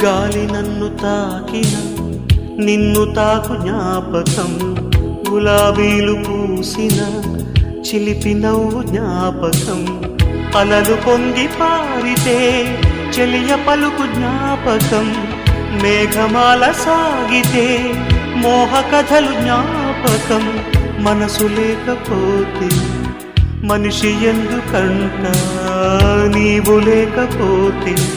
గాలి నన్ను తాకిన నిన్ను తాకు జ్ఞాపకం, గులాబీలు పూసిన చిలిపి నవ్వు జ్ఞాపకం, అలలు పొంగి పారితే చెలియ పలుకు జ్ఞాపకం, మేఘమాల సాగితే మోహ కథలు జ్ఞాపకం. మనసు లేకపోతే మనిషి ఎందుకంట, నీవు లేకపోతే